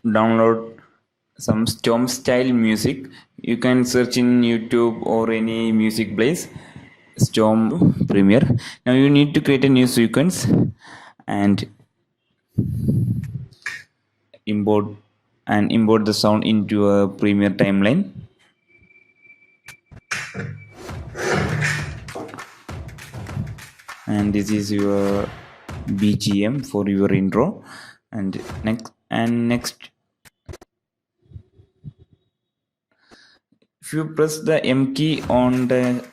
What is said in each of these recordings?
download some storm style music. You can search in YouTube or any music place storm premiere. Now you need to create a new sequence and import import the sound into a premiere timeline. And this is your BGM for your intro. And next, if you press the M key on the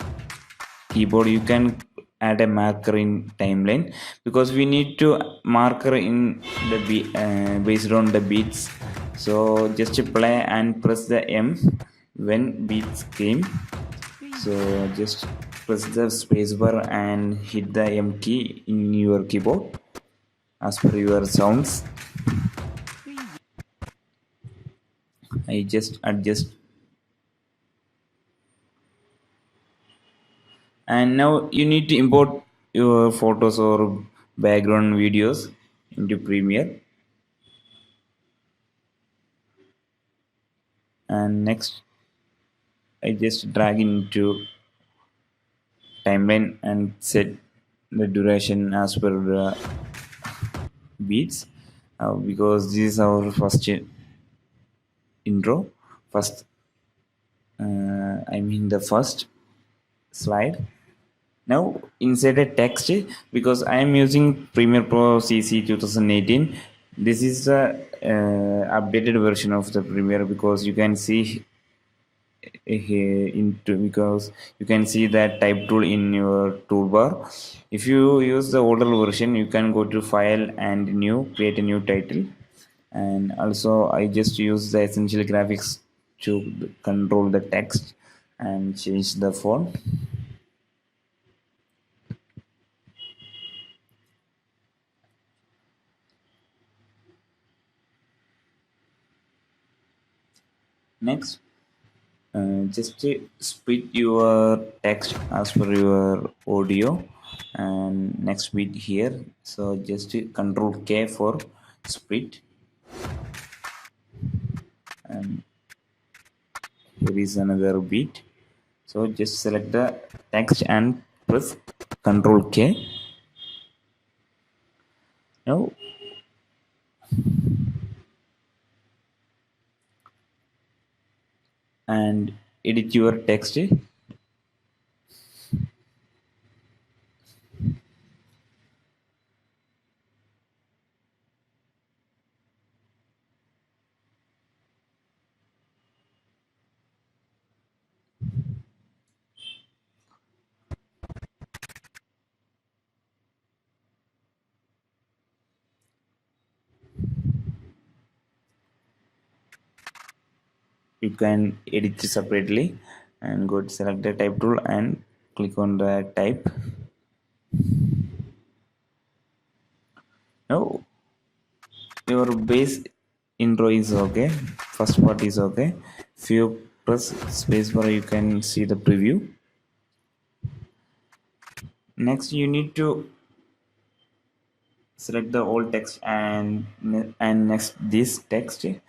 keyboard, you can add a marker in timeline, because we need to marker in the based on the beats. So just play and press the M when beats came. So just press the spacebar and hit the M key in your keyboard as per your sounds. I just adjust. And now you need to import your photos or background videos into Premiere. And next, I just drag into timeline and set the duration as per the beats, because this is our first intro. First, I mean the first slide. Now insert a text, because I am using Premiere Pro CC 2018. This is the updated version of the Premiere, because you can see into, because you can see that type tool in your toolbar. If you use the older version, you can go to file and new, create a new title. And also I just use the essential graphics to control the text and change the font. Next, just split your text as per your audio, and next bit here. So just control K for split, and here is another bit. So just select the text and press control K. Now and edit your text. You can edit separately, and go to select the type tool and click on the type. Now your base intro is okay, first part is okay. If you press spacebar, you can see the preview. Next, you need to select the old text and next this text and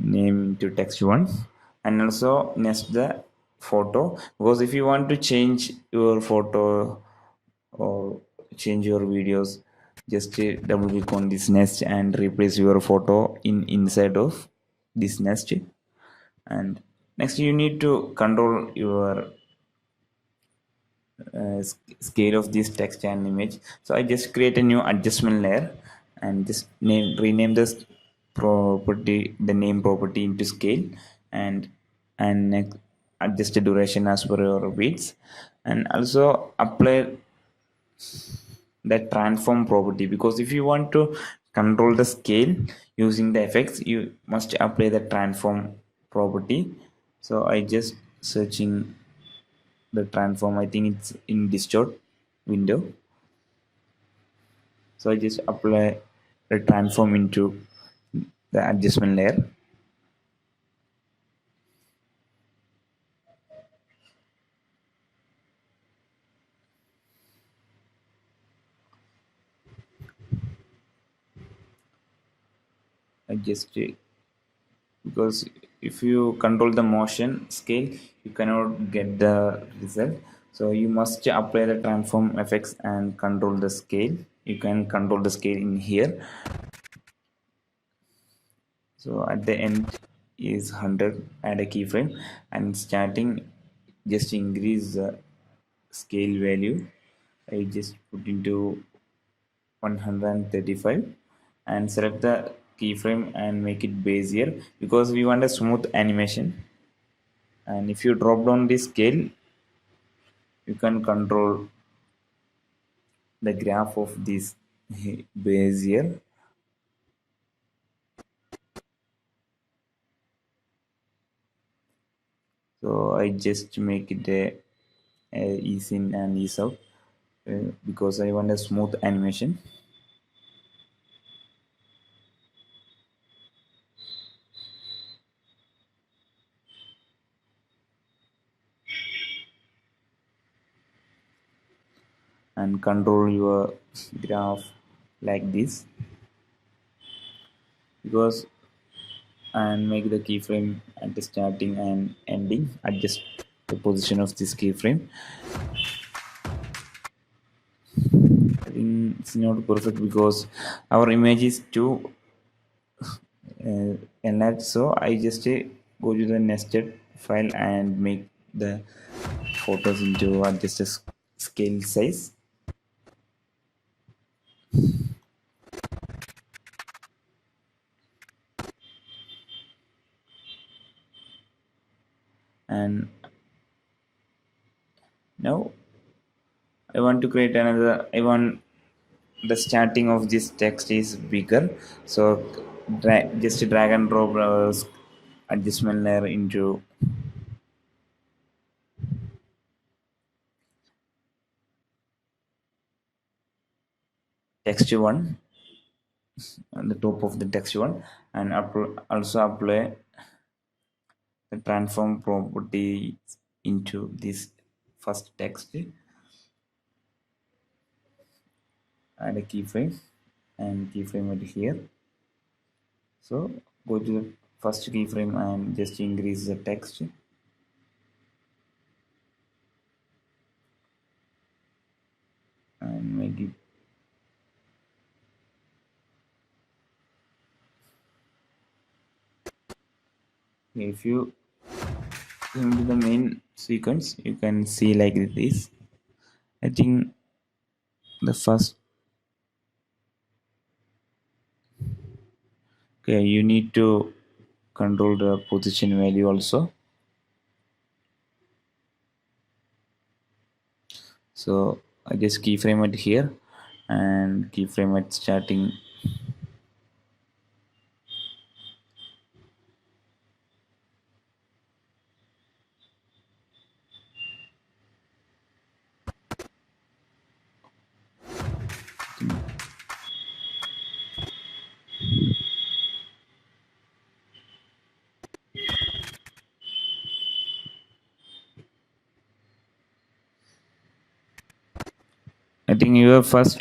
name to text one, and also next the photo, because if you want to change your photo or change your videos, just double click on this nest and replace your photo inside of this nest. And next, you need to control your scale of this text and image. So I just create a new adjustment layer and just rename this property, the name property, into scale, and next adjust the duration as per your beats, and also apply the transform property, because if you want to control the scale using the effects, you must apply the transform property. So I just searching the transform, I think it's in distort window. So I just apply the transform into the adjustment layer. I just because if you control the motion scale, you cannot get the result. So you must apply the transform effects and control the scale. You can control the scale in here. So at the end is 100, add a keyframe, and starting just increase the scale value. I just put into 135 and select the keyframe and make it bezier because we want a smooth animation. And if you drop down the scale, you can control the graph of this bezier. So I just make it a ease in and ease out because I want a smooth animation. And control your graph like this because and make the keyframe at the starting and ending. Adjust the position of this keyframe. I think it's not perfect because our image is too enlarged, so I just go to the nested file and make the photos into adjust the scale size. And now I want to create another. I want the starting of this text is bigger, so just drag and drop adjustment layer into text one on the top of the text one, and also apply the transform property into this first text. Add a keyframe and keyframe it here. So go to the first keyframe and just increase the text and make it if you come to the main sequence, you can see like this. I think the first, okay, you need to control the position value also. So I just keyframe it here and keyframe it starting. I think your first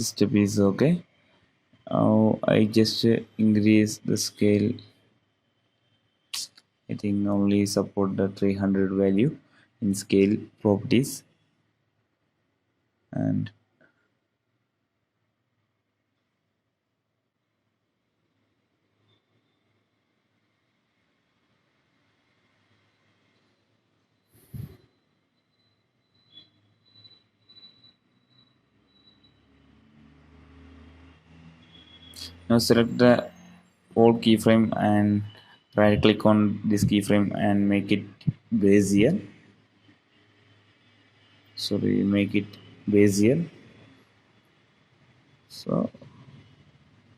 step is okay. Now I just increase the scale. I think only support the 300 value in scale properties. And now select the old keyframe and right click on this keyframe and make it bezier. So we make it bezier. So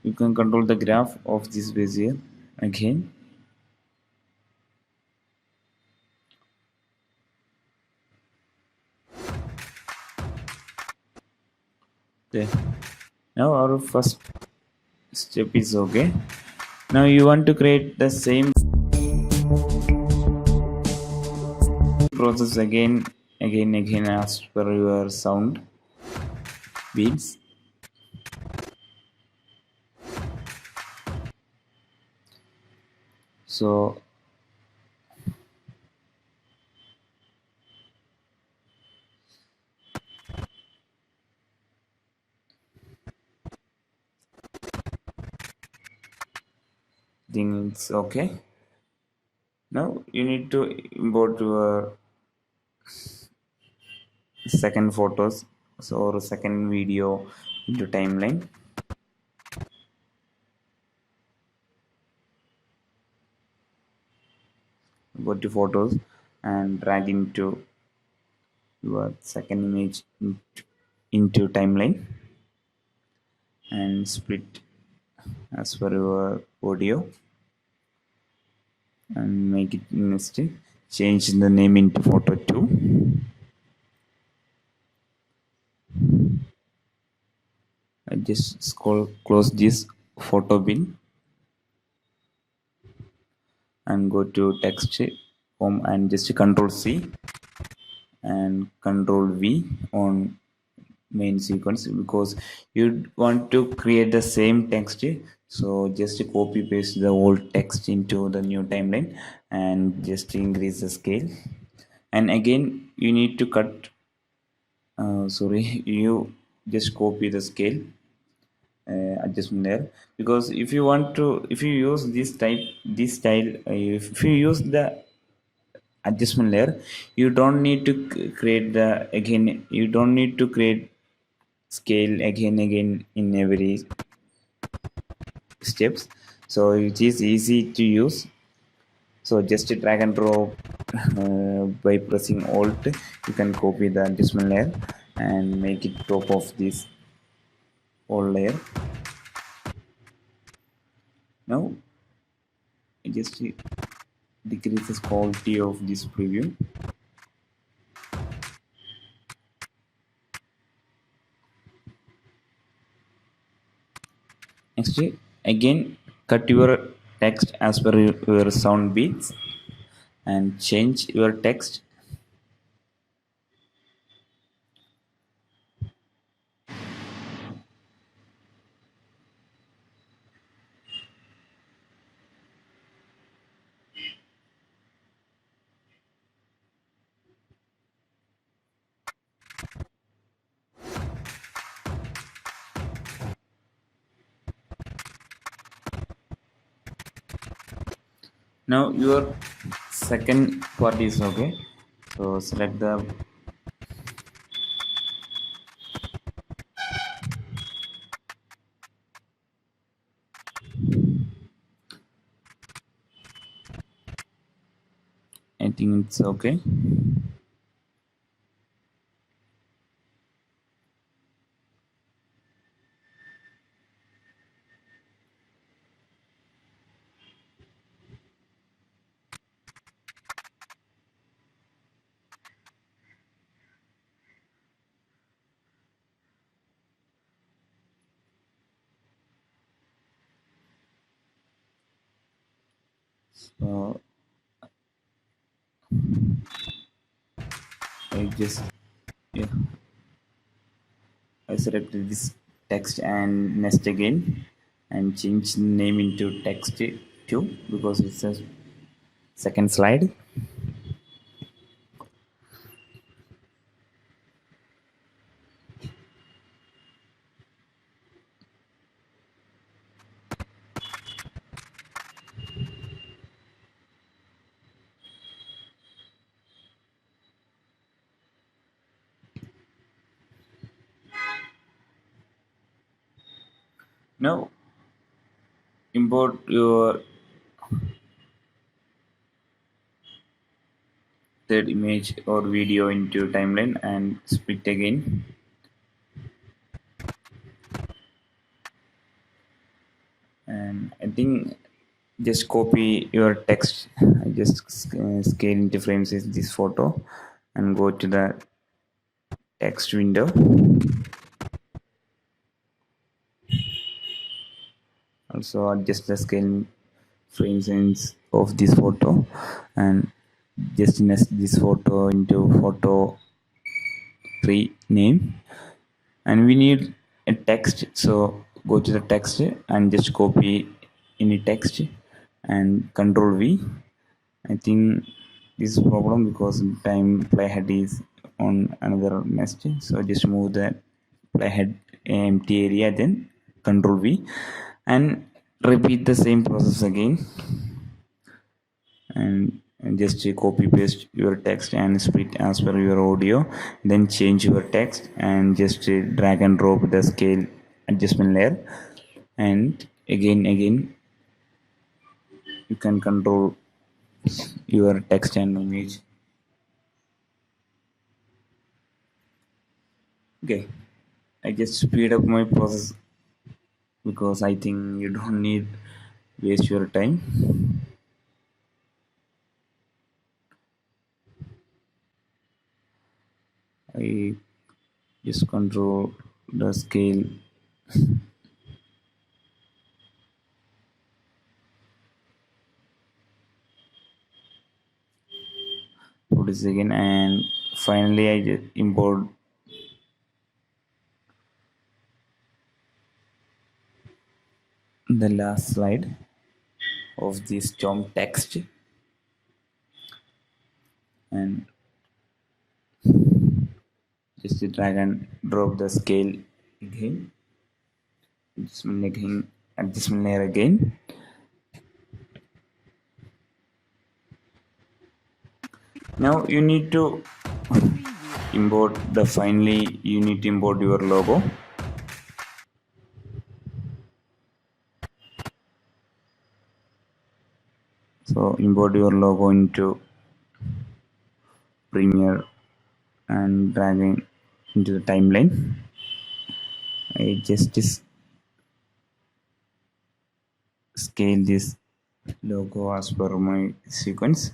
you can control the graph of this bezier again. Okay. Now our first step is okay. Now you want to create the same process again as per your sound beats. So think it's okay. Now you need to import your second photos or second video into timeline. Go to photos and drag into your second image into timeline and split as per your audio and make it next. Change the name into photo 2. I just scroll close this photo bin and go to text home and just control C and control V on main sequence because you want to create the same text. So just copy paste the old text into the new timeline and just increase the scale. And again you need to cut sorry you just copy the scale adjustment there, because if you use this style if you use the adjustment layer, you don't need to create the again you don't need to create scale again in every steps. So it is easy to use. So just drag and drop by pressing alt you can copy the adjustment layer and make it top of this whole layer. Now just decreases quality of this preview. Next, again cut your text as per your sound beats and change your text. Now your second part is okay. So select the I think it's okay. So I just yeah I selected this text and next again and change the name into text 2 because it's a second slide. Now import your third image or video into timeline and split again. And I think just copy your text. I just scale into frames is this photo and go to the text window. Also adjust the scale frame size of this photo and just nest this photo into photo 3 name, and we need a text. So go to the text and just copy any text and control V. I think this is a problem because time playhead is on another nest, so just move the playhead empty area, then control V and repeat the same process again, and just copy paste your text and split as per your audio, then change your text and just drag and drop the scale adjustment layer, and again you can control your text and image. Okay, I just speed up my process because I think you don't need waste your time. I just control the scale, put this again, and finally I just import the last slide of this stomp text, and just drag and drop the scale again, adjustment layer again. Now you need to import the finally you need to import your logo. So import your logo into Premiere and dragging into the timeline. I just scale this logo as per my sequence,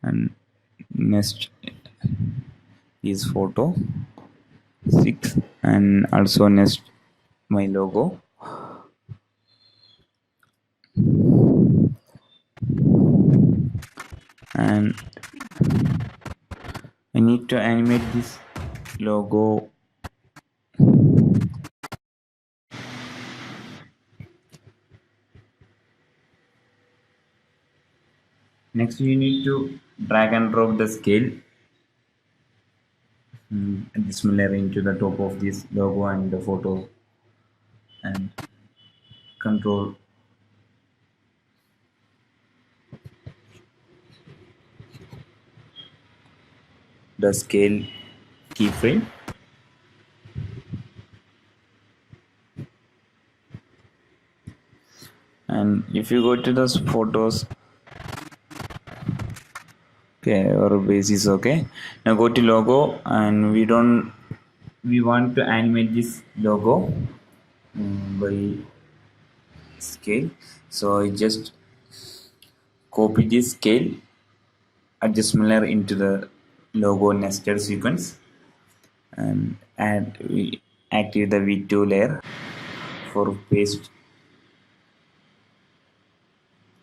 and next is photo 6 and also next my logo, and I need to animate this logo. Next you need to drag and drop the scale and this layer into the top of this logo and the photo, and control the scale keyframe, and if you go to those photos, okay, our base is okay. Now go to logo, and we want to animate this logo by scale. So I just copy this scale adjustment layer into the logo nested sequence, and we activate the V2 layer for paste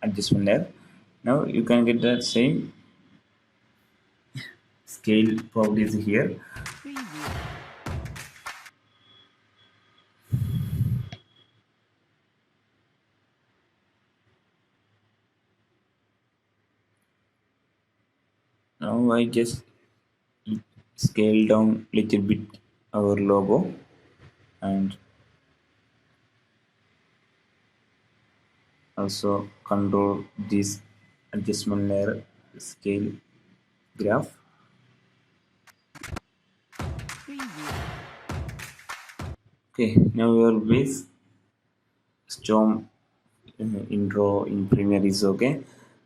adjustment layer. Now you can get the same scale properties here. Now I just scale down little bit our logo, and also control this adjustment layer scale graph. Okay, now your base storm intro in Premiere is okay.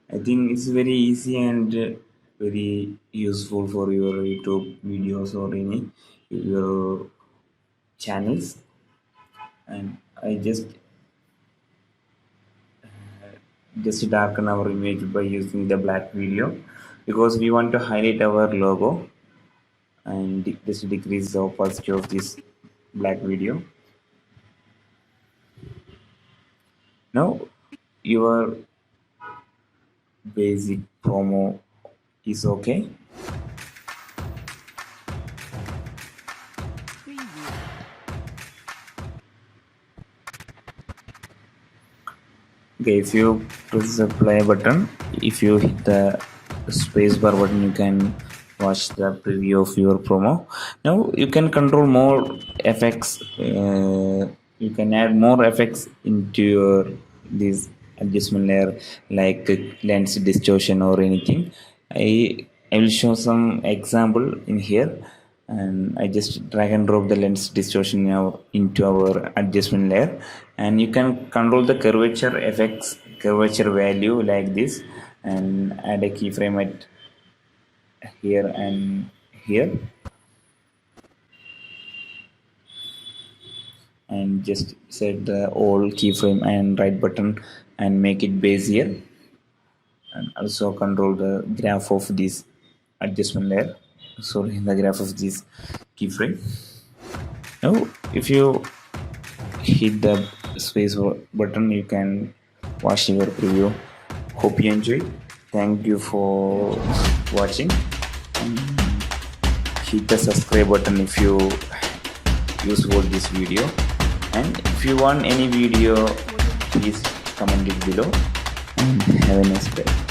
I think it's very easy and very useful for your YouTube videos or any your channels. And I just darken our image by using the black video because we want to highlight our logo. and just decrease the opacity of this black video. Now your basic promo is okay. Okay, if you press the play button, if you hit the space bar button, you can watch the preview of your promo. Now you can control more effects. You can add more effects into your this adjustment layer, like lens distortion or anything. I will show some example in here, and I just drag and drop the lens distortion now into our adjustment layer, and you can control the curvature effects, curvature value like this, and add a keyframe at here and here, and just set the all keyframe and right button and make it bezier, and also control the graph of this adjustment layer, sorry, the graph of this keyframe. Now if you hit the space button, you can watch your preview. Hope you enjoy. Thank you for watching. Hit the subscribe button if you useful this video, and if you want any video, please comment it below, and have a nice day.